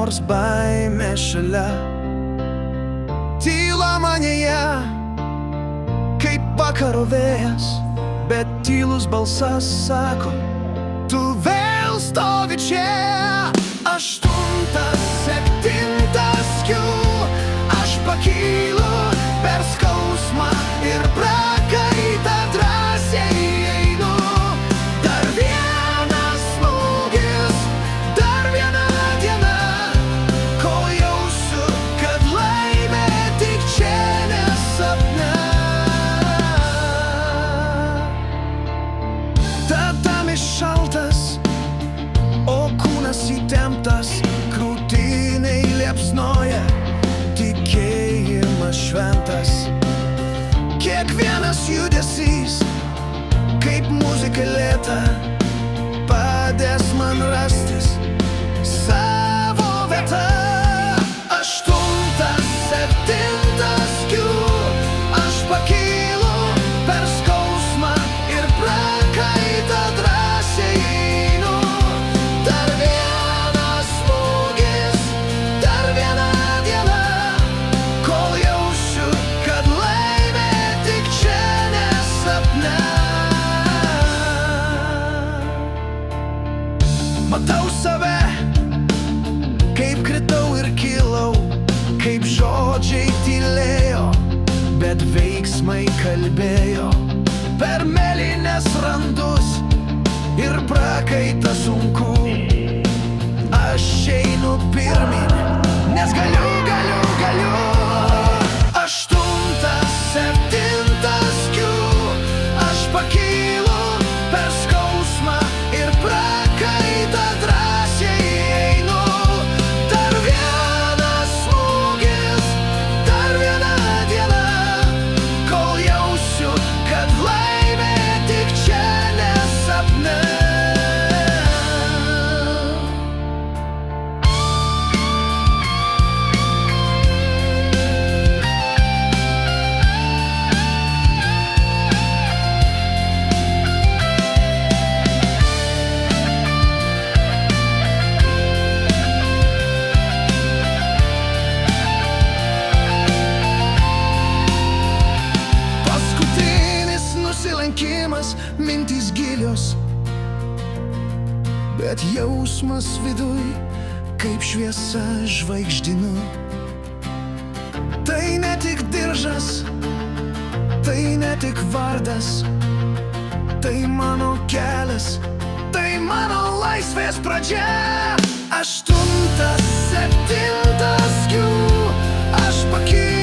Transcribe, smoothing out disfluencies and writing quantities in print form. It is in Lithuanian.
nors baimė šalia. Tyla manyje, kaip vakaro vėjas, bet tylus balsas sako, tu vėl stovi čia. 8:7 aš pakylu per skausmą ir prakaitą drąsiai einu. Dar vienas smūgis, dar viena diena, kol jausiu, kad laimė tik čia, ne sapne. Tatamis šaltas, o kūnas įtemptas, krūtiniai liepsnoja, tikėjimas šventas. Kiekvienas judesys, kaip muzika lėta, padės man rastis savo vietą. 8:7 aš pakylu per skausmą ir prakaitą drąsiai einu. Dar vienas smūgis, dar viena diena, kol jausiu, kad laimė tik čia, ne sapne. Matau save, kaip kritau ir kilau, kaip žodžiai tylėjo, bet veiksmai kalbėjo. Per mėlynes randus ir prakaitą sunku, aš einu pirmin, nes galiu. 8:7 aš pakylu per skausmą ir prakaitą drąsiai einu. Dar vienas smūgis, dar viena diena, kol jausiu, kad laimė tik čia, ne sapne. Paskutinis nusilenkimas, mintys gilios, bet jausmas viduj, kaip šviesa žvaigždynų. Tai ne tik diržas, tai ne tik vardas, tai mano kelias, tai mano laisvės pradžia. 8:7 aš pakylu